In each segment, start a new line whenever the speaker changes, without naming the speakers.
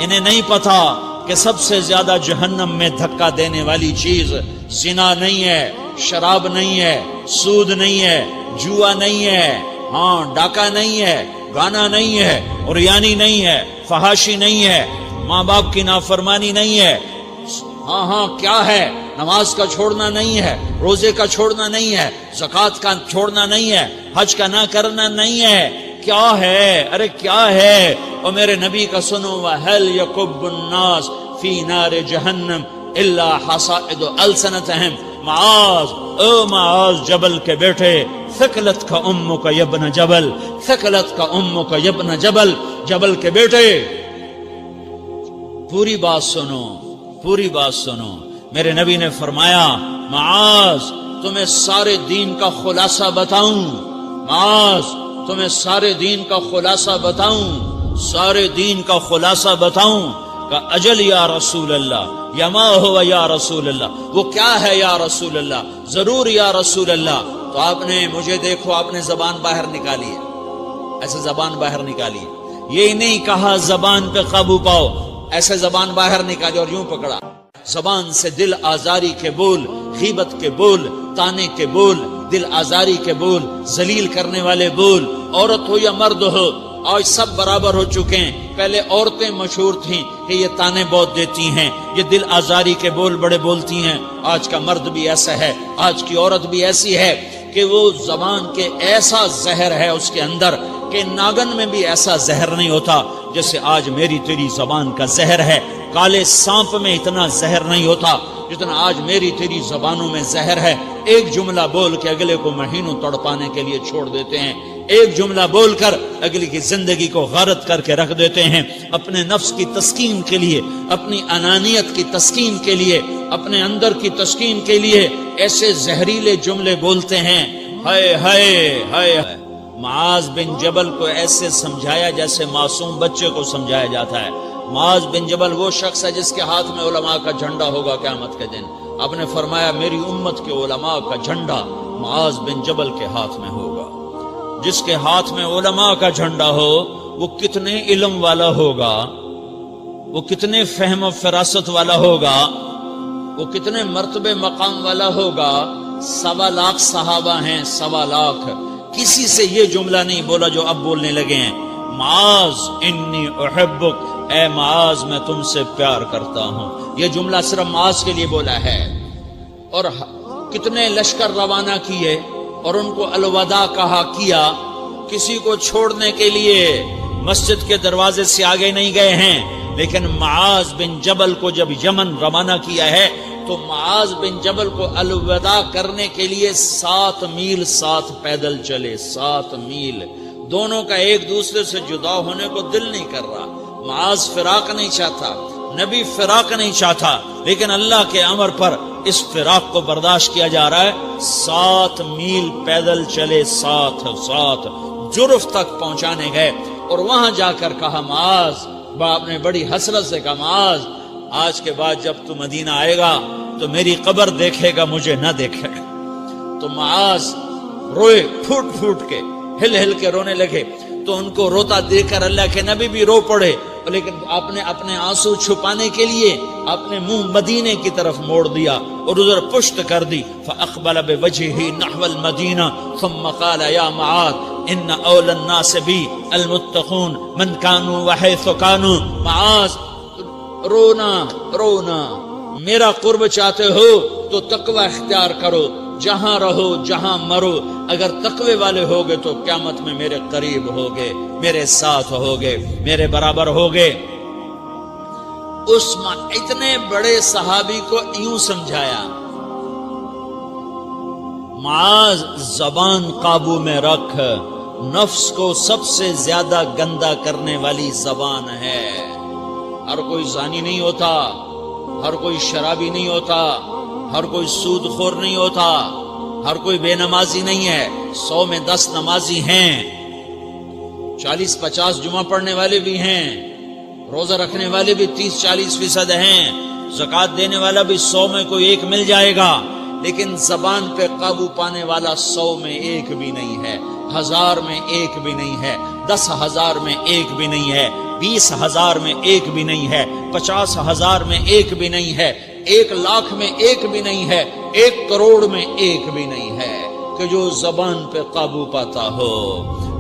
انہیں نہیں پتا کہ سب سے زیادہ جہنم میں دھکا دینے والی چیز زنا نہیں ہے، شراب نہیں ہے، سود نہیں ہے، جوا نہیں ہے، ہاں ڈاکہ نہیں ہے، گانا نہیں ہے، عریانی نہیں ہے، فحاشی نہیں ہے، ماں باپ کی نافرمانی نہیں ہے، ہاں کیا ہے، نماز کا چھوڑنا نہیں ہے، روزے کا چھوڑنا نہیں ہے، زکوٰۃ کا چھوڑنا نہیں ہے، حج کا نہ کرنا نہیں ہے، کیا ہے؟ ارے کیا ہے؟ اور میرے نبی کا سنو، وَهَلْ يَكُبُّ النَّاسُ فِي نَارِ جَهَنَّمَ إِلَّا حَصَائِدُ أَلْسِنَتِهِمْ معاذ، او معاذ جبل کے بیٹے، ثقلت کا امک یبن جبل، ثقلت کا امک یبن جبل، جبل کے بیٹے پوری بات سنو، پوری بات سنو۔ میرے نبی نے فرمایا، معاذ تمہیں سارے دین کا خلاصہ بتاؤں، معاذ تمہیں سارے دین کا خلاصہ بتاؤں، سارے دین کا خلاصہ بتاؤں؟ کہ اجل یا رسول اللہ، یا ما ہوا یا رسول اللہ، وہ کیا ہے یا رسول اللہ؟ ضرور یا رسول اللہ۔ تو آپ نے مجھے دیکھو، آپ نے زبان باہر نکالی ہے، ایسے زبان باہر نکالی ہے، یہ نہیں کہا زبان پہ قابو پاؤ، ایسے زبان باہر نکالی اور یوں پکڑا۔ زبان سے دل آزاری کے بول، غیبت کے بول، تانے کے بول، دل آزاری کے بول، ذلیل کرنے والے بول، عورت ہو یا مرد ہو، آج سب برابر ہو چکے ہیں۔ پہلے عورتیں مشہور تھیں کہ یہ تانے بہت دیتی ہیں، یہ دل آزاری کے بول بڑے بولتی ہیں۔ آج کا مرد بھی ایسا ہے، آج کی عورت بھی ایسی ہے کہ وہ زبان کے ایسا زہر ہے اس کے اندر کہ ناگن میں بھی ایسا زہر نہیں ہوتا جیسے آج میری تیری زبان کا زہر ہے۔ کالے سانپ میں اتنا زہر نہیں ہوتا جتنا آج میری تیری زبانوں میں زہر ہے۔ ایک جملہ بول کے اگلے کو مہینوں تڑپانے کے لیے چھوڑ دیتے ہیں، ایک جملہ بول کر اگلی کی زندگی کو غارت کر کے رکھ دیتے ہیں، اپنے نفس کی تسکین کے لیے، اپنی انانیت کی تسکین کے لیے، اپنے اندر کی تسکین کے لیے ایسے زہریلے جملے بولتے ہیں۔ ہائے ہائے ہائے۔ معاذ بن جبل کو ایسے سمجھایا جیسے معصوم بچے کو سمجھایا جاتا ہے۔ معاذ بن جبل وہ شخص ہے جس کے ہاتھ میں علماء کا جھنڈا ہوگا قیامت کے دن۔ آپ نے فرمایا میری امت کے علماء کا جھنڈا معاذ بن جبل کے ہاتھ میں ہوگا۔ جس کے ہاتھ میں علماء کا جھنڈا ہو وہ کتنے علم والا ہوگا، وہ کتنے فہم و فراست والا ہوگا، وہ کتنے مرتبے مقام والا ہوگا۔ 1.25 لاکھ صحابہ ہیں، 1.25 لاکھ، کسی سے یہ جملہ نہیں بولا جو اب بولنے لگے ہیں۔ معاذ انی احبک، اے معاذ میں تم سے پیار کرتا ہوں، یہ جملہ صرف معاذ کے لیے بولا ہے۔ اور کتنے لشکر روانہ کیے اور ان کو الوداع کہا کیا، کسی کو چھوڑنے کے لیے مسجد کے دروازے سے آگے نہیں گئے ہیں، لیکن معاذ بن جبل کو جب یمن روانہ کیا ہے تو معاذ بن جبل کو الوداع کرنے کے لیے 7 میل ساتھ پیدل چلے، 7 میل۔ دونوں کا ایک دوسرے سے جدا ہونے کو دل نہیں کر رہا۔ معاذ فراق نہیں چاہتا، نبی فراق نہیں چاہتا، لیکن اللہ کے امر پر اس فراق کو برداشت کیا جا رہا ہے۔ 7 میل پیدل چلے، 7 جرف تک پہنچانے گئے اور وہاں جا کر کہا معاذ، باپ نے بڑی حسرت سے کہا معاذ آج کے بعد جب تو مدینہ آئے گا تو میری قبر دیکھے گا، مجھے نہ دیکھے گا۔ تو معاذ روئے، پھوٹ پھوٹ کے، ہل ہل کے رونے لگے۔ تو ان کو روتا دیکھ کر اللہ کے نبی بھی رو پڑے، لیکن آپ نے اپنے آنسو چھپانے کے لیے اپنے منہ مدینے کی طرف موڑ دیا اور ادھر پشت کر دی۔ فاقبل بوجهه نحو المدینہ ثم قال یا معاذ ان اول الناس بی المتقون من كانوا وحيث كانوا۔ معاذ رونا، میرا قرب چاہتے ہو تو تقوی اختیار کرو، جہاں رہو جہاں مرو، اگر تقوی والے ہوگے تو قیامت میں میرے قریب ہوگے، میرے ساتھ ہوگے، میرے برابر ہوگے۔ اس اتنے بڑے صحابی کو یوں سمجھایا، معاذ زبان قابو میں رکھ، نفس کو سب سے زیادہ گندا کرنے والی زبان ہے۔ ہر کوئی زانی نہیں ہوتا، ہر کوئی شرابی نہیں ہوتا، ہر کوئی سود خور نہیں ہوتا، ہر کوئی بے نمازی نہیں ہے۔ 100 میں 10 نمازی ہیں، 40-50 جمعہ پڑھنے والے بھی ہیں، روزہ رکھنے والے بھی 30-40% ہیں، زکوٰۃ دینے والا بھی 100 میں کوئی ایک مل جائے گا، لیکن زبان پہ قابو پانے والا 100 میں ایک بھی نہیں ہے، 1000 میں ایک بھی نہیں ہے، 10,000 میں ایک بھی نہیں ہے۔ 20,000 میں ایک بھی نہیں ہے، 50,000 میں ایک بھی نہیں ہے، 1,00,000 میں ایک بھی نہیں ہے، 1 کروڑ میں ایک بھی نہیں ہے کہ جو زبان پہ قابو پاتا ہو،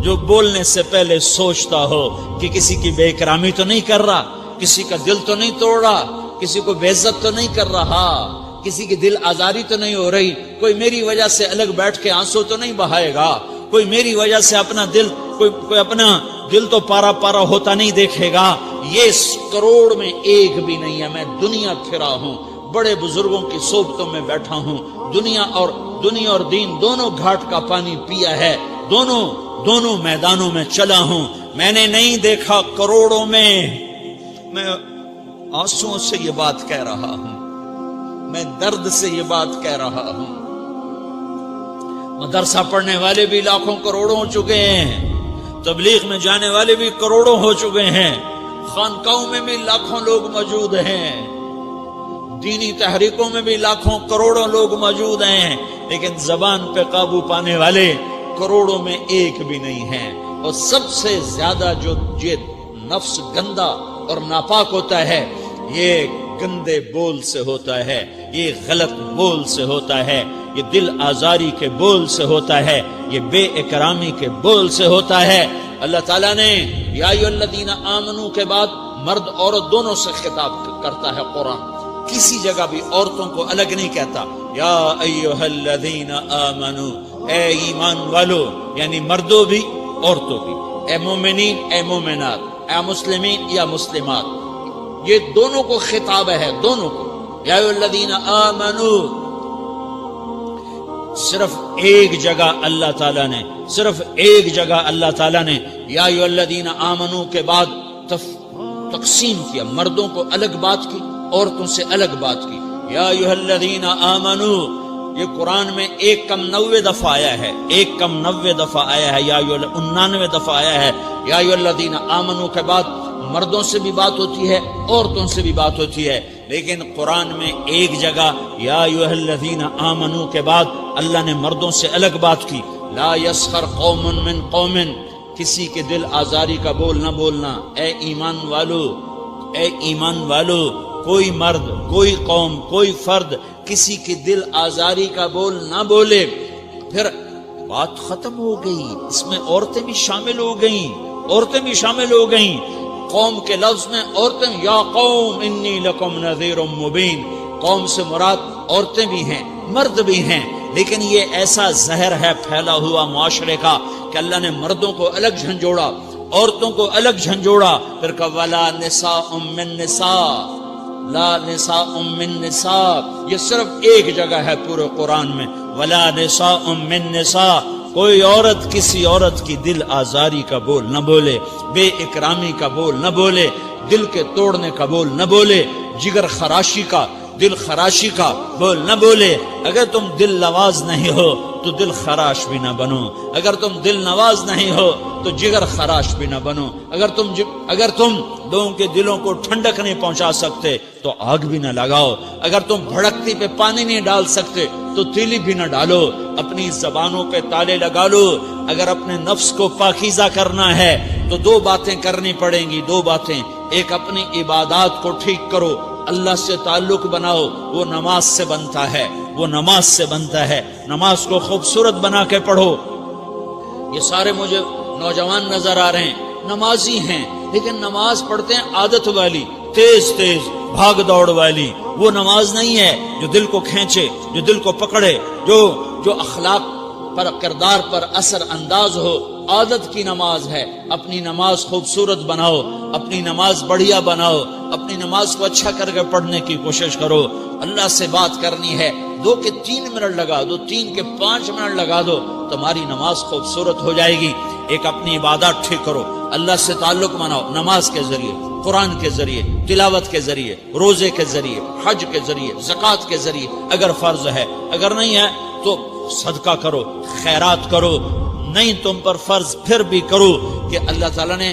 جو بولنے سے پہلے سوچتا ہو کہ کسی کی بے اکرامی تو نہیں کر رہا، کسی کا دل تو نہیں توڑ رہا، کسی کو بے عزت تو نہیں کر رہا، کسی کی دل آزاری تو نہیں ہو رہی، کوئی میری وجہ سے الگ بیٹھ کے آنسو تو نہیں بہائے گا، کوئی میری وجہ سے اپنا دل کوئی اپنا دل تو پارا پارا ہوتا نہیں دیکھے گا۔ یہ کروڑ میں ایک بھی نہیں ہے۔ میں دنیا پھرا ہوں، بڑے بزرگوں کی صحبتوں میں بیٹھا ہوں، دنیا اور دین دونوں گھاٹ کا پانی پیا ہے، دونوں میدانوں میں چلا ہوں، میں نے نہیں دیکھا کروڑوں میں۔ میں آنسوؤں سے یہ بات کہہ رہا ہوں، میں درد سے یہ بات کہہ رہا ہوں۔ مدرسہ پڑھنے والے بھی لاکھوں کروڑوں ہو چکے ہیں، تبلیغ میں جانے والے بھی کروڑوں ہو چکے ہیں، خانقاہوں میں بھی لاکھوں لوگ موجود ہیں، دینی تحریکوں میں بھی لاکھوں کروڑوں لوگ موجود ہیں، لیکن زبان پہ قابو پانے والے کروڑوں میں ایک بھی نہیں ہیں۔ اور سب سے زیادہ جو یہ نفس گندا اور ناپاک ہوتا ہے، یہ گندے بول سے ہوتا ہے، یہ غلط بول سے ہوتا ہے، یہ دل آزاری کے بول سے ہوتا ہے، یہ بے اکرامی کے بول سے ہوتا ہے۔ اللہ تعالیٰ نے یا ایھا الذین آمنو کے بعد مرد عورت دونوں سے خطاب کرتا ہے قرآن، کسی جگہ بھی عورتوں کو الگ نہیں کہتا۔ یا ایھا الذین آمنو، اے ایمان والو، یعنی مردوں بھی عورتوں بھی، اے مومنین اے مومنات، اے مسلمین یا مسلمات، یہ دونوں کو خطاب ہے، دونوں کو۔ یا ایھا الذین آمنو، صرف ایک جگہ اللہ تعالیٰ نے یا ایھا الذین آمنو کے بعد تقسیم کیا، مردوں کو الگ بات کی، عورتوں سے الگ بات کی۔ یا ایھا الذین آمنو، یہ قرآن میں 1 دفعہ آیا ہے، 1 دفعہ آیا ہے، یا 99 دفعہ آیا ہے۔ یا ایھا الذین آمنو کے بعد مردوں سے بھی بات ہوتی ہے، عورتوں سے بھی بات ہوتی ہے، لیکن قرآن میں ایک جگہ یا ایھا الذین آمنو کے بعد اللہ نے مردوں سے الگ بات کی۔ لا یسخر قوم من قوم، کسی کے دل آزاری کا بول نہ بولنا۔ اے ایمان والو، کوئی مرد، کوئی قوم، کوئی فرد کسی کی دل آزاری کا بول نہ بولے۔ پھر بات ختم ہو گئی، اس میں عورتیں بھی شامل ہو گئیں، قوم کے لفظ میں عورتیں، یا قوم انی لکم نذیر مبین، قوم سے مراد عورتیں بھی ہیں، مرد بھی ہیں، لیکن یہ ایسا زہر ہے پھیلا ہوا معاشرے کا کہ اللہ نے مردوں کو الگ جھنجھوڑا، عورتوں کو الگ جھنجھوڑا، پھر کہا ولا نساء من نساء، لا نساء من نساء، یہ صرف ایک جگہ ہے پورے قرآن میں، ولا نساء من نساء، کوئی عورت کسی عورت کی دل آزاری کا بول نہ بولے، بے اکرامی کا بول نہ بولے، دل کے توڑنے کا بول نہ بولے، جگر خراشی کا، دل خراشی کا بول نہ بولے۔ اگر تم دل نواز نہیں ہو تو دل خراش بھی نہ بنو، اگر تم دل نواز نہیں ہو تو جگر خراش بھی نہ بنو، اگر تم لوگوں کے دلوں کو ٹھنڈک نہیں پہنچا سکتے تو آگ بھی نہ لگاؤ، اگر تم بھڑکتی پہ پانی نہیں ڈال سکتے تو تیلی بھی نہ ڈالو، اپنی زبانوں پہ تالے لگا لو۔ اگر اپنے نفس کو پاکیزہ کرنا ہے تو 2 باتیں کرنی پڑیں گی، 2 باتیں، ایک اپنی عبادات کو ٹھیک کرو، اللہ سے تعلق بناؤ، وہ نماز سے بنتا ہے، نماز کو خوبصورت بنا کے پڑھو۔ یہ سارے مجھے نوجوان نظر آ رہے ہیں، نمازی ہیں، لیکن نماز پڑھتے ہیں عادت والی، تیز بھاگ دوڑ والی، وہ نماز نہیں ہے جو دل کو کھینچے، جو دل کو پکڑے، جو اخلاق پر، کردار پر اثر انداز ہو۔ عادت کی نماز ہے، اپنی نماز خوبصورت بناؤ، اپنی نماز بڑھیا بناؤ، اپنی نماز کو اچھا کر کے پڑھنے کی کوشش کرو۔ اللہ سے بات کرنی ہے، 2 کے 3 منٹ لگا دو، 3 کے 5 منٹ لگا دو، تمہاری نماز خوبصورت ہو جائے گی۔ ایک اپنی عبادات ٹھیک کرو، اللہ سے تعلق بناؤ، نماز کے ذریعے، قرآن کے ذریعے، تلاوت کے ذریعے، روزے کے ذریعے، حج کے ذریعے، زکوٰۃ کے ذریعے، اگر فرض ہے، اگر نہیں ہے تو صدقہ کرو، خیرات کرو، نہیں تم پر فرض پھر بھی کرو، کہ اللہ تعالیٰ نے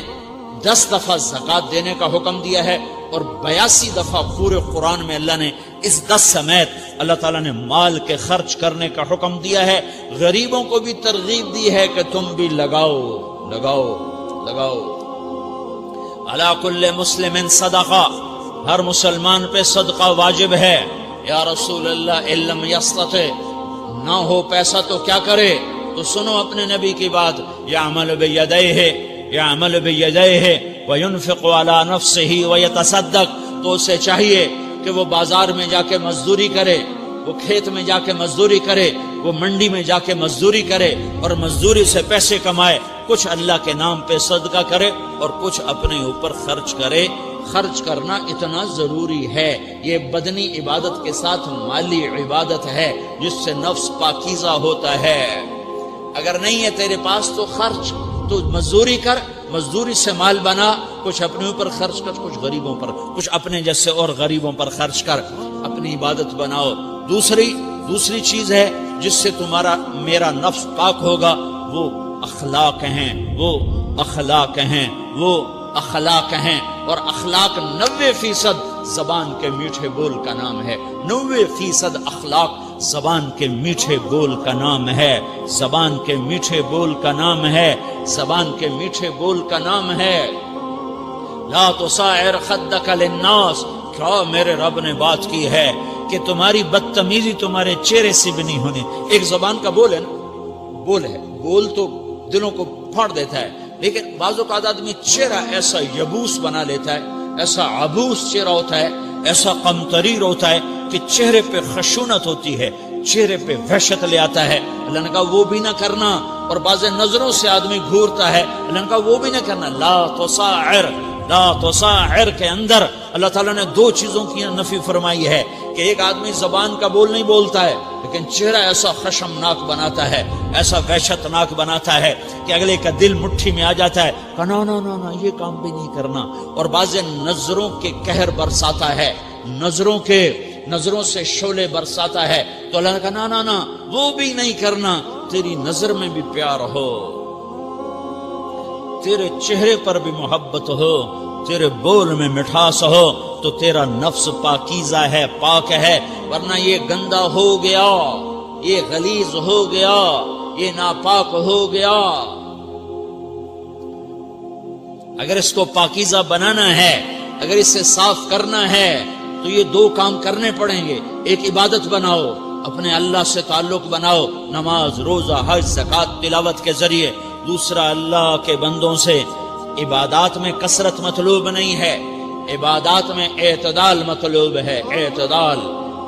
10 دفعہ زکوٰۃ دینے کا حکم دیا ہے، اور 82 دفعہ پورے قرآن میں اللہ نے اس 10 سمیت اللہ تعالیٰ نے مال کے خرچ کرنے کا حکم دیا ہے۔ غریبوں کو بھی ترغیب دی ہے کہ تم بھی لگاؤ۔ علی کل مسلم صدقہ، ہر مسلمان پہ صدقہ واجب ہے۔ یا رسول اللہ ان لم یستطع، نہ ہو پیسہ تو کیا کرے؟ تو سنو اپنے نبی کی بات، یعمل بیدیہ، یعمل بیدیہ وینفق علی نفسہ ویتصدق، تو اسے چاہیے کہ وہ بازار میں جا کے مزدوری کرے، وہ کھیت میں جا کے مزدوری کرے، وہ منڈی میں جا کے مزدوری کرے اور مزدوری سے پیسے کمائے، کچھ اللہ کے نام پہ صدقہ کرے اور کچھ اپنے اوپر خرچ کرے۔ خرچ کرنا اتنا ضروری ہے، یہ بدنی عبادت کے ساتھ مالی عبادت ہے جس سے نفس پاکیزہ ہوتا ہے۔ اگر نہیں ہے تیرے پاس تو خرچ، تو مزدوری کر، مزدوری سے مال بنا، کچھ اپنے اوپر خرچ کر، کچھ غریبوں پر، کچھ اپنے جیسے اور غریبوں پر خرچ کر، اپنی عبادت بناؤ۔ دوسری چیز ہے جس سے تمہارا میرا نفس پاک ہوگا، وہ اخلاق ہیں، وہ اخلاق ہیں، وہ اخلاق ہیں۔ اور اخلاق 90% زبان کے میٹھے بول کا نام ہے، 90% اخلاق زبان کے میٹھے بول کا نام ہے، زبان کے میٹھے بول کا نام ہے، زبان کے میٹھے بول کا نام ہے۔ لا تصاعر خدک للناس، کیا میرے رب نے بات کی ہے کہ تمہاری بدتمیزی تمہارے چہرے سے بھی نہیں ہونی۔ ایک زبان کا بول ہے نا، بول ہے، بول تو دلوں کو پھاڑ دیتا ہے، لیکن بعض اوقات آدمی چہرہ ایسا یبوس بنا لیتا ہے، ایسا عبوس چہرہ ہوتا ہے، ایسا قمطریر ہوتا ہے کہ چہرے پہ خشونت ہوتی ہے، چہرے پہ وحشت لے آتا ہے۔ اللہ نے کہا وہ بھی نہ کرنا، اور بعض نظروں سے آدمی گھورتا ہے، اللہ نے کہا وہ بھی نہ کرنا۔ لا تصاعر، لا تصاعر کے اندر اللہ تعالیٰ نے 2 چیزوں کی نفی فرمائی ہے کہ ایک آدمی زبان کا بول نہیں بولتا ہے لیکن چہرہ ایسا خشمناک بناتا ہے، ایسا وحشتناک بناتا ہے کہ اگلے کا دل مٹھی میں آ جاتا ہے کہ نا نا نا نا یہ کام بھی نہیں کرنا۔ اور بعض نظروں کے قہر برساتا ہے، نظروں سے شعلے برساتا ہے، تو اللہ نے کہا نا نا نا وہ بھی نہیں کرنا۔ تیری نظر میں بھی پیار ہو، تیرے چہرے پر بھی محبت ہو، تیرے بول میں مٹھاس ہو، تو تیرا نفس پاکیزہ ہے، پاک ہے۔ ورنہ یہ گندا ہو گیا، یہ غلیظ ہو گیا، یہ ناپاک ہو گیا۔ اگر اس کو پاکیزہ بنانا ہے، اگر اسے صاف کرنا ہے تو یہ 2 کام کرنے پڑیں گے۔ ایک عبادت بناؤ، اپنے اللہ سے تعلق بناؤ، نماز، روزہ، حج، زکوٰۃ، تلاوت کے ذریعے۔ دوسرا، اللہ کے بندوں سے عبادات میں کثرت مطلوب نہیں ہے، عبادات میں اعتدال مطلوب ہے، اعتدال،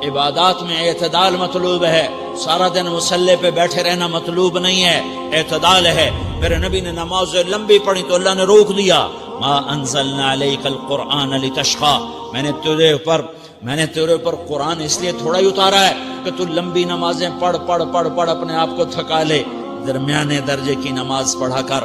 عبادات میں اعتدال مطلوب ہے۔ سارا دن مصلی پہ بیٹھے رہنا مطلوب نہیں ہے، اعتدال ہے۔ میرے نبی نے نماز لمبی پڑھی تو اللہ نے روک دیا، ما انزلنا علیک القرآن لتشقی، میں نے تیرے اوپر قرآن اس لیے تھوڑا ہی اتارا ہے کہ تو لمبی نمازیں پڑھ اپنے آپ کو تھکا لے، درمیانے درجے کی نماز پڑھا کر۔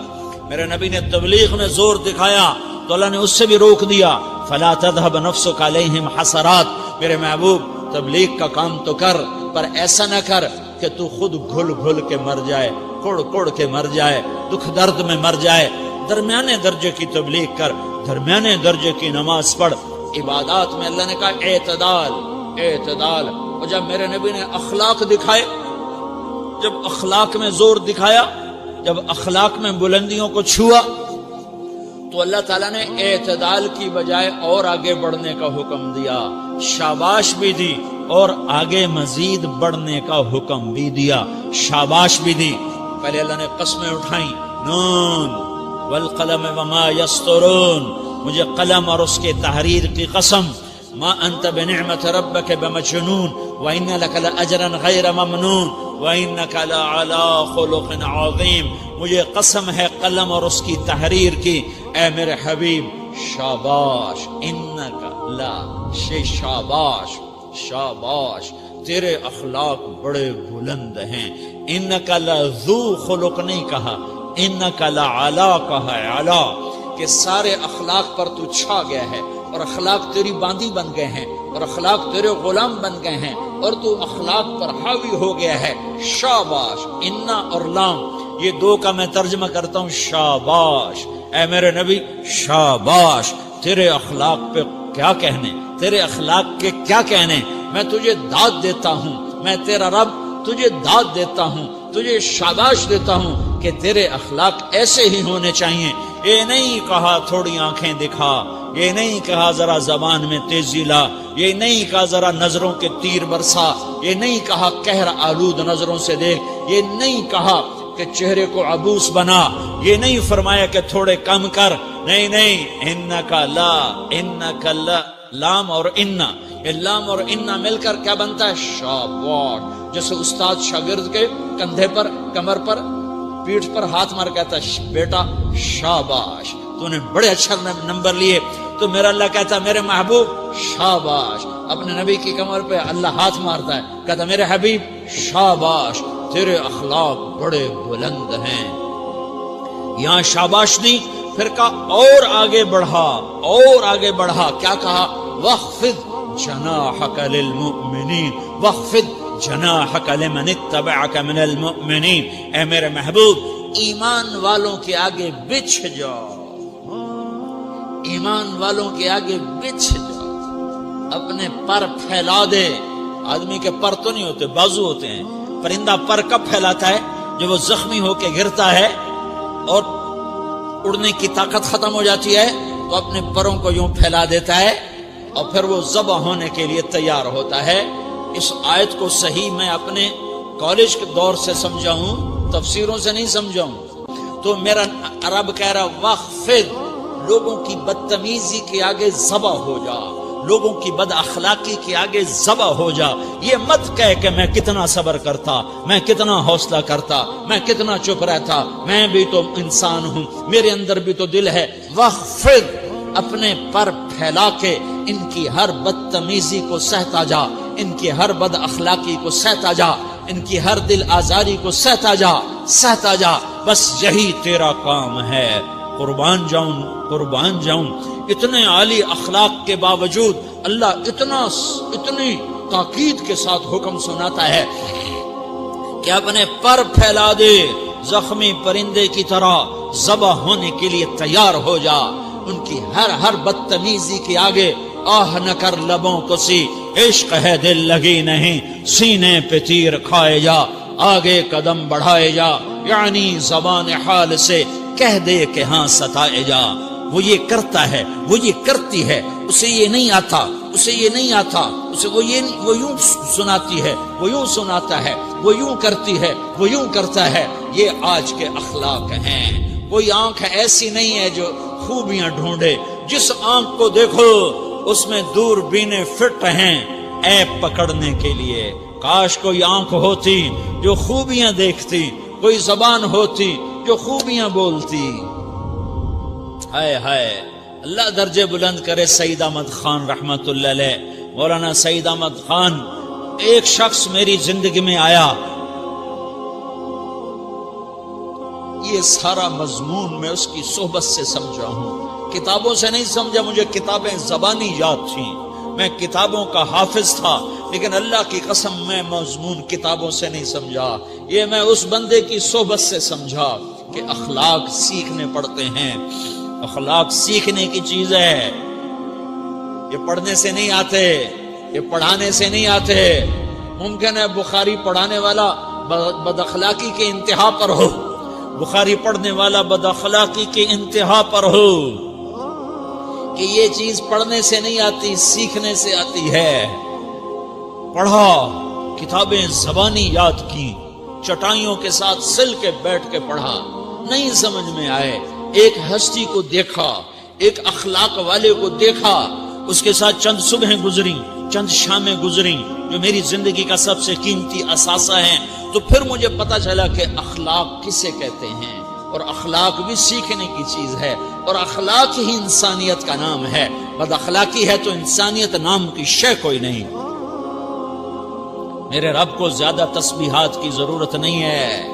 میرے نبی نے تبلیغ میں زور دکھایا تو اللہ نے اس سے بھی روک دیا، فلا تذهب نفسك علیہم حسرات، میرے محبوب تبلیغ کا کام تو کر، پر ایسا نہ کر کہ تو خود گھل کے مر جائے، کڑ کے مر جائے، دکھ درد میں مر جائے۔ درمیانے درجے کی تبلیغ کر، درمیانے درجے کی نماز پڑھ۔ عبادات میں اللہ نے کہا اعتدال۔ اور جب میرے نبی نے اخلاق دکھائے، جب اخلاق میں زور دکھایا، جب اخلاق میں بلندیوں کو چھوا، تو اللہ تعالیٰ نے اعتدال کی بجائے اور آگے بڑھنے کا حکم دیا، شاباش بھی دی اور آگے مزید بڑھنے کا حکم بھی دیا، شاباش بھی دی۔ پہلے اللہ نے قسمیں اٹھائیں، نون والقلم وما یسطرون، مجھے قلم اور اس کے تحریر کی قسم، ما انت بنعمت ربک بمجنون وان لک لاجرا غیر ممنون وانک لعلی خلق عظیم، مجھے قسم ہے قلم اور اس کی تحریر کی، اے میرے حبیب شاباش، انک لا شاباش، تیرے اخلاق بڑے بلند ہیں۔ انک لذو خلق نہیں کہا، انک لعلی کہا، علی، کہ سارے اخلاق پر تو چھا گیا ہے، اور اخلاق تیری باندی بن گئے ہیں، اور اخلاق تیرے غلام بن گئے ہیں، اور تو اخلاق پر حاوی ہو گیا ہے۔ شاباش، انا اور لام، یہ 2 کا میں ترجمہ کرتا ہوں، شاباش، اے میرے نبی شاباش، تیرے اخلاق پہ کیا کہنے، تیرے اخلاق کے کیا کہنے، میں تجھے داد دیتا ہوں، میں تیرا رب تجھے داد دیتا ہوں، تجھے شاباش دیتا ہوں کہ تیرے اخلاق ایسے ہی ہونے چاہیے. یہ نہیں کہا تھوڑی آنکھیں دکھا، یہ نہیں کہا ذرا زبان میں تیزی لا، یہ نہیں کہا ذرا نظروں کے تیر برسا، یہ نہیں کہا قہر آلود نظروں سے دیکھ، یہ نہیں کہا کہ چہرے کو عبوس بنا، یہ نہیں فرمایا کہ تھوڑے کم کر. نہیں نہیں، انکا لا لام اور انا، یہ لام اور انا مل کر کیا بنتا ہے؟ شاباش. جیسے استاد شاگرد کے کندھے پر، کمر پر، پیٹھ پر ہاتھ مار کہتا ہے بیٹا شاباش تو نے بڑے اچھا نمبر لیے. تو میرا اللہ کہتا ہے میرے محبوب شاباش. اپنے نبی کی کمر پہ اللہ ہاتھ مارتا ہے، کہتا میرے حبیب شاباش، تیرے اخلاق بڑے بلند ہیں. یہاں شاباش نہیں، پھر کہا اور آگے بڑھا، اور آگے بڑھا. کیا کہا؟ وَخْفِضْ جَنَاحَكَ لِلْمُؤْمِنِينَ وَخْفِضْ جَنَاحَكَ لِمَنِ اتَّبَعَكَ مِنَ الْمُؤْمِنِينَ. اے میرے محبوب ایمان والوں کے آگے بچھ جاؤ، ایمان والوں کے آگے بچھ جاؤ، اپنے پر پھیلا دے. آدمی کے پر تو نہیں ہوتے، بازو ہوتے ہیں. پرندہ پر کب پھیلاتا ہے؟ جب وہ زخمی ہو کے گرتا ہے اور اڑنے کی طاقت ختم ہو جاتی ہے تو اپنے پروں کو یوں پھیلا دیتا ہے اور پھر وہ ذبح ہونے کے لیے تیار ہوتا ہے. اس آیت کو صحیح میں اپنے کالج کے دور سے سمجھا ہوں، تفسیروں سے نہیں سمجھا ہوں. تو میرا رب کہہ رہا وَخْفِضْ، لوگوں کی بدتمیزی کے آگے ذبح ہو جا، لوگوں کی بد اخلاقی کے آگے ذبح ہو جا. یہ مت کہہ کہ میں کتنا صبر کرتا، میں کتنا حوصلہ کرتا، میں کتنا چپ رہتا، میں بھی تو انسان ہوں، میرے اندر بھی تو دل ہے. وَخْفِضْ، اپنے پر پھیلا کے ان کی ہر بدتمیزی کو سہتا جا، ان کی ہر بد اخلاقی کو سہتا جا، ان کی ہر دل آزاری کو سہتا جا، سہتا جا. بس یہی تیرا کام ہے. قربان جاؤں، قربان جاؤں. اتنے عالی اخلاق کے باوجود اللہ اتنی تاکید کے ساتھ حکم سناتا ہے کہ اپنے پر پھیلا دے، زخمی پرندے کی طرح ذبح ہونے کے لیے تیار ہو جا. ان کی ہر بدتمیزی کے آگے آہ نہ کر لبوں کو سی، عشق ہے دل لگی نہیں، سینے پہ تیر کھائے جا، آگے قدم بڑھائے جا. یعنی زبان حال سے کہہ دے کہ ہاں ستائے جا. وہ یہ کرتا ہے، وہ یہ کرتی ہے، اسے یہ نہیں آتا، اسے یہ نہیں آتا، اسے وہ یوں سناتی ہے، وہ یوں سناتا ہے، وہ یوں کرتی ہے، وہ یوں کرتا ہے. یہ آج کے اخلاق ہیں. کوئی آنکھ ایسی نہیں ہے جو خوبیاں ڈھونڈے. جس آنکھ کو دیکھو اس میں دور بینے فٹ ہیں عیب پکڑنے کے لیے. کاش کوئی آنکھ ہوتی جو خوبیاں دیکھتی، کوئی زبان ہوتی جو خوبیاں بولتی. ہائے ہائے، اللہ درجے بلند کرے سعید احمد خان رحمت اللہ علیہ. مولانا سعید احمد خان، ایک شخص میری زندگی میں آیا، یہ سارا مضمون میں اس کی صحبت سے سمجھا ہوں، کتابوں سے نہیں سمجھا. مجھے کتابیں زبانی یاد تھیں، میں کتابوں کا حافظ تھا، لیکن اللہ کی قسم میں مضمون کتابوں سے نہیں سمجھا. یہ میں اس بندے کی صحبت سے سمجھا کہ اخلاق سیکھنے پڑتے ہیں. اخلاق سیکھنے کی چیز ہے، یہ پڑھنے سے نہیں آتے، یہ پڑھانے سے نہیں آتے. ممکن ہے بخاری پڑھانے والا بد اخلاقی کے انتہا پر ہو، بخاری پڑھنے والا بد اخلاقی کے انتہا پر ہو، کہ یہ چیز پڑھنے سے نہیں آتی، سیکھنے سے آتی ہے. پڑھا، کتابیں زبانی یاد کی، چٹائیوں کے ساتھ سل کے بیٹھ کے پڑھا، نہیں سمجھ میں آئے. ایک ہستی کو دیکھا، ایک اخلاق والے کو دیکھا، اس کے ساتھ چند صبحیں گزری، چند شامیں گزری جو میری زندگی کا سب سے قیمتی اثاثہ ہیں. تو پھر مجھے پتا چلا کہ اخلاق کسے کہتے ہیں، اور اخلاق بھی سیکھنے کی چیز ہے، اور اخلاق ہی انسانیت کا نام ہے. بد اخلاقی ہے تو انسانیت نام کی شے کوئی نہیں. میرے رب کو زیادہ تسبیحات کی ضرورت نہیں ہے،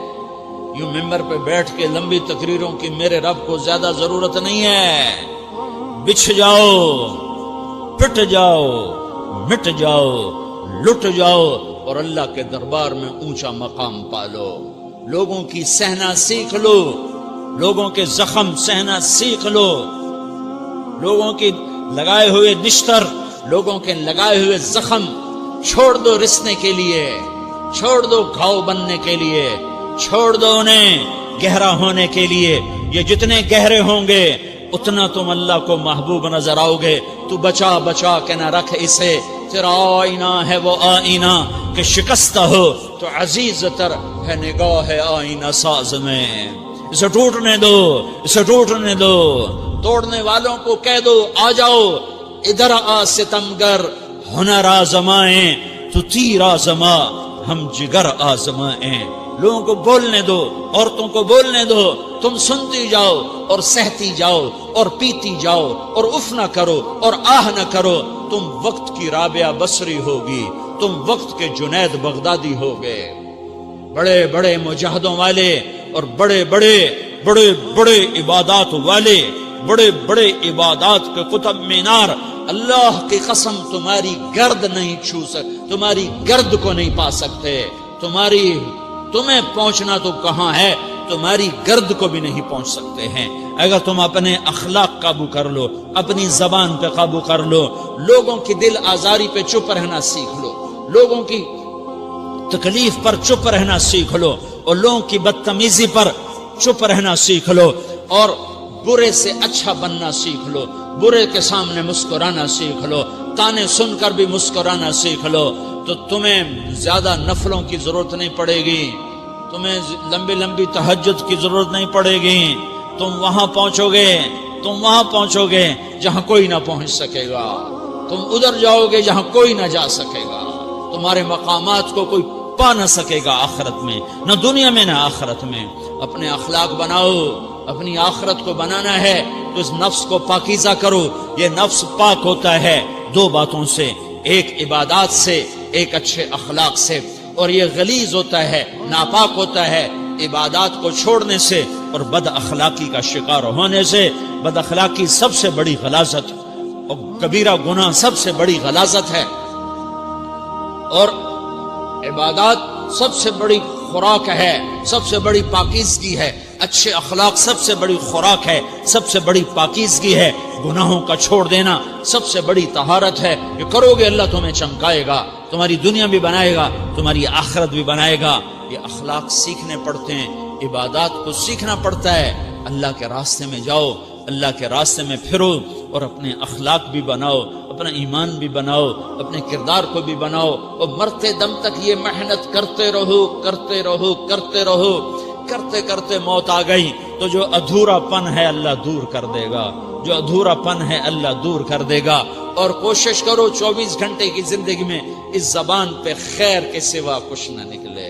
یوں ممبر پہ بیٹھ کے لمبی تقریروں کی میرے رب کو زیادہ ضرورت نہیں ہے. بچھ جاؤ، پٹ جاؤ، مٹ جاؤ، لٹ جاؤ، اور اللہ کے دربار میں اونچا مقام پالو. لوگوں کی سہنا سیکھ لو، لوگوں کے زخم سہنا سیکھ لو، لوگوں کی لگائے ہوئے نشتر، لوگوں کے لگائے ہوئے زخم چھوڑ دو رسنے کے لیے، چھوڑ دو گھاؤ بننے کے لیے، چھوڑ دو انہیں گہرا ہونے کے لیے یہ جتنے گہرے ہوں گے اتنا تم اللہ کو محبوب نظر آؤ گے. تو بچا بچا کے نہ رکھ اسے، تیرا آئینہ ہے وہ آئینہ کہ شکستہ ہو تو عزیز تر ہے نگاہ آئینہ ساز میں. اسے ٹوٹنے دو، اسے ٹوٹنے دو. توڑنے والوں کو کہہ دو آ جاؤ ادھر آ ستمگر، ہنر آزمائیں تو تیر آزما، ہم جگر آزمائیں. لوگوں کو بولنے دو، عورتوں کو بولنے دو. تم سنتی جاؤ اور سہتی جاؤ اور پیتی جاؤ اور اف نہ کرو اور آہ نہ کرو. تم وقت کی رابعہ بصری ہوگی، تم وقت کے جنید بغدادی ہوگے. بڑے بڑے مجاہدوں والے اور بڑے بڑے بڑے بڑے عبادات والے، بڑے بڑے عبادات کے قطب مینار، اللہ کی قسم تمہاری گرد نہیں چھو سکتے، تمہاری گرد کو نہیں پا سکتے. تمہیں پہنچنا تو کہاں ہے، تمہاری گرد کو بھی نہیں پہنچ سکتے ہیں. اگر تم اپنے اخلاق قابو کر لو، اپنی زبان پہ قابو کر لو، لوگوں کی دل آزاری پہ چپ رہنا سیکھ لو، لوگوں کی تکلیف پر چپ رہنا سیکھ لو، اور لوگوں کی بدتمیزی پر چپ رہنا سیکھ لو، اور برے سے اچھا بننا سیکھ لو، برے کے سامنے مسکرانا سیکھ لو، تانے سن کر بھی مسکرانا سیکھ لو، تو تمہیں زیادہ نفلوں کی ضرورت نہیں پڑے گی، تمہیں لمبی لمبی تہجد کی ضرورت نہیں پڑے گی. تم وہاں پہنچو گے جہاں کوئی نہ پہنچ سکے گا. تم ادھر جاؤ گے جہاں کوئی نہ جا سکے گا. تمہارے مقامات کو کوئی پا نہ سکے گا آخرت میں، نہ دنیا میں نہ آخرت میں. اپنے اخلاق بناؤ، اپنی آخرت کو بنانا ہے تو اس نفس کو پاکیزہ کرو. یہ نفس پاک ہوتا ہے دو باتوں سے، ایک عبادات سے، ایک اچھے اخلاق سے، اور یہ غلیظ ہوتا ہے، ناپاک ہوتا ہے عبادات کو چھوڑنے سے اور بد اخلاقی کا شکار ہونے سے. بد اخلاقی سب سے بڑی غلاظت اور کبیرہ گناہ سب سے بڑی غلاظت ہے، اور عبادات سب سے بڑی خوراک ہے، سب سے بڑی پاکیزگی ہے. اچھے اخلاق سب سے بڑی خوراک ہے، سب سے بڑی پاکیزگی ہے. گناہوں کا چھوڑ دینا سب سے بڑی طہارت ہے. یہ کرو گے اللہ تمہیں چمکائے گا، تمہاری دنیا بھی بنائے گا، تمہاری آخرت بھی بنائے گا. یہ اخلاق سیکھنے پڑتے ہیں، عبادات کو سیکھنا پڑتا ہے. اللہ کے راستے میں جاؤ، اللہ کے راستے میں پھرو، اور اپنے اخلاق بھی بناؤ، اپنا ایمان بھی بناؤ، اپنے کردار کو بھی بناؤ، اور مرتے دم تک یہ محنت کرتے رہو کرتے رہو کرتے رہو. کرتے کرتے موت آ گئی تو جو ادھورا پن ہے اللہ دور کر دے گا، جو ادھورا پن ہے اللہ دور کر دے گا. اور کوشش کرو 24 گھنٹے کی زندگی میں اس زبان پہ خیر کے سوا کچھ نہ نکلے.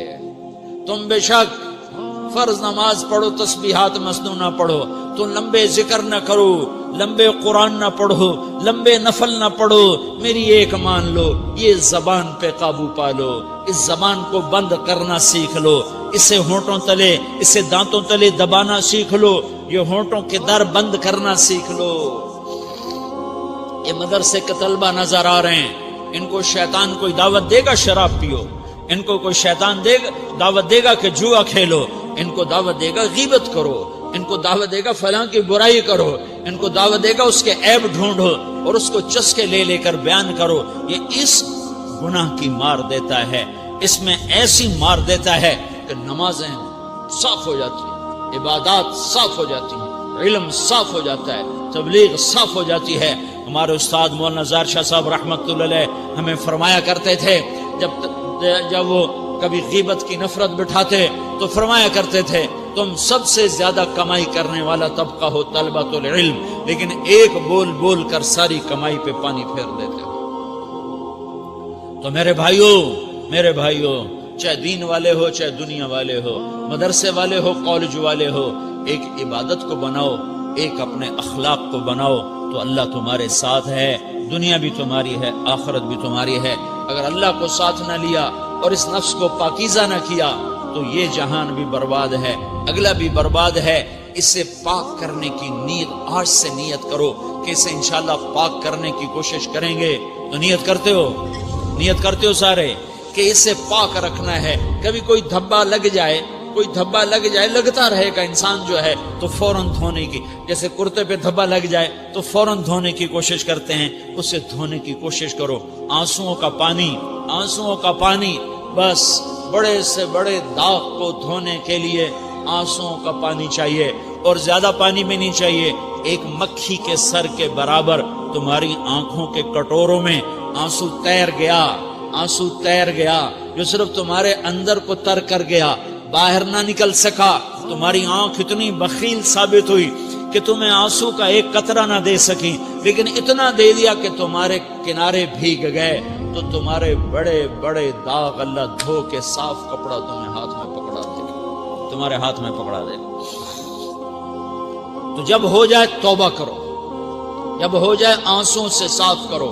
تم بے شک فرض نماز پڑھو، تسبیحات مسنون نہ پڑھو، تو لمبے ذکر نہ کرو، لمبے قرآن نہ پڑھو، لمبے نفل نہ پڑھو. میری ایک مان لو، یہ زبان پہ قابو پا لو، اس زبان کو بند کرنا سیکھ لو، اسے ہونٹوں تلے، اسے دانتوں تلے دبانا سیکھ لو، یہ ہونٹوں کے در بند کرنا سیکھ لو. یہ مدرسے کے طلبہ نظر آ رہے ہیں، ان کو شیطان کوئی دعوت دے گا شراب پیو، ان کو کوئی شیطان دعوت دے گا کہ جوا کھیلو، ان کو دعوت دے گا غیبت کرو، ان کو دعوت دے گا فلاں کی برائی کرو، ان کو دعوت دے گا اس کے عیب ڈھونڈو اور اس کو چسکے لے لے کر بیان کرو. یہ اس گناہ کی مار دیتا ہے، اس میں ایسی مار دیتا ہے کہ نمازیں صاف ہو جاتی ہیں، عبادات صاف ہو جاتی ہیں، علم صاف ہو جاتا ہے، تبلیغ صاف ہو جاتی ہے. ہمارے استاد مولانا زار شاہ صاحب رحمۃ اللہ علیہ ہمیں فرمایا کرتے تھے، جب وہ کبھی غیبت کی نفرت بٹھاتے تو فرمایا کرتے تھے تم سب سے زیادہ کمائی کرنے والا طبقہ ہو طلبۃ العلم، لیکن ایک بول بول کر ساری کمائی پہ پانی پھیر دیتے ہو. تو میرے بھائیوں چاہے دین والے ہو چاہے دنیا والے ہو، مدرسے والے ہو کالج والے ہو، ایک عبادت کو بناؤ، ایک اپنے اخلاق کو بناؤ تو اللہ تمہارے ساتھ ہے. دنیا بھی تمہاری ہے، آخرت بھی تمہاری ہے. اگر اللہ کو ساتھ نہ لیا اور اس نفس کو پاکیزہ نہ کیا تو یہ جہان بھی برباد ہے، اگلا بھی برباد ہے. اسے پاک کرنے کی نیت آج سے نیت کرو کہ اسے انشاءاللہ پاک کرنے کی کوشش کریں گے. تو نیت کرتے ہو سارے کہ اسے پاک رکھنا ہے. کبھی کوئی دھبا لگ جائے لگتا رہے گا انسان جو ہے تو فوراً دھونے کی، جیسے کرتے پہ دھبا لگ جائے تو فوراً دھونے کی کوشش کرتے ہیں، اسے دھونے کی کوشش کرو. آنسوؤں کا پانی بس بڑے سے بڑے داغ کو دھونے کے لیے آنسوؤں کا پانی چاہیے، اور زیادہ پانی بھی نہیں چاہیے، ایک مکھی کے سر کے برابر تمہاری آنکھوں کے کٹوروں میں آنسو تیر گیا، آنسو تیر گیا، جو صرف تمہارے اندر کو تر کر گیا، باہر نہ نکل سکا۔ تمہاری آنکھ اتنی بخیل ثابت ہوئی کہ تمہیں آنسو کا ایک قطرہ نہ دے سکی، لیکن اتنا دے دیا کہ تمہارے کنارے بھیگ گئے، تو تمہارے بڑے بڑے داغ اللہ دھو کے صاف کپڑا تمہیں ہاتھ میں پکڑا دے گا، تمہارے ہاتھ میں پکڑا دے گا۔ تو جب ہو جائے توبہ کرو، جب ہو جائے آنسوں سے صاف کرو،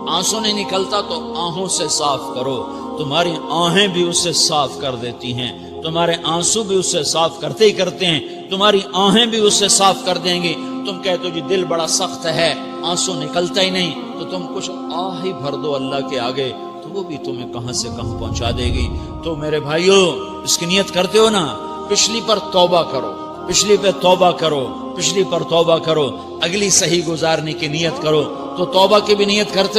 آنسو نہیں نکلتا تو آہوں سے صاف کرو، تمہاری آہیں بھی اسے صاف کر دیتی ہیں، تمہارے آنسو بھی اسے صاف کرتے ہی کرتے ہیں، تمہاری آہیں بھی اسے صاف کر دیں گی۔ تم کہتے ہو جی دل بڑا سخت ہے، آنسو نکلتا ہی نہیں، تو تم کچھ آہ ہی بھر دو اللہ کے آگے، تو وہ بھی تمہیں کہاں سے کہاں پہنچا دے گی۔ تو میرے بھائیو، اس کی نیت کرتے ہو نا، پچھلی پر توبہ کرو، پچھلی پہ توبہ کرو، پچھلی پر توبہ کرو، اگلی صحیح گزارنے کی نیت کرو۔ تو توبہ کی بھی نیت کرتے ہو؟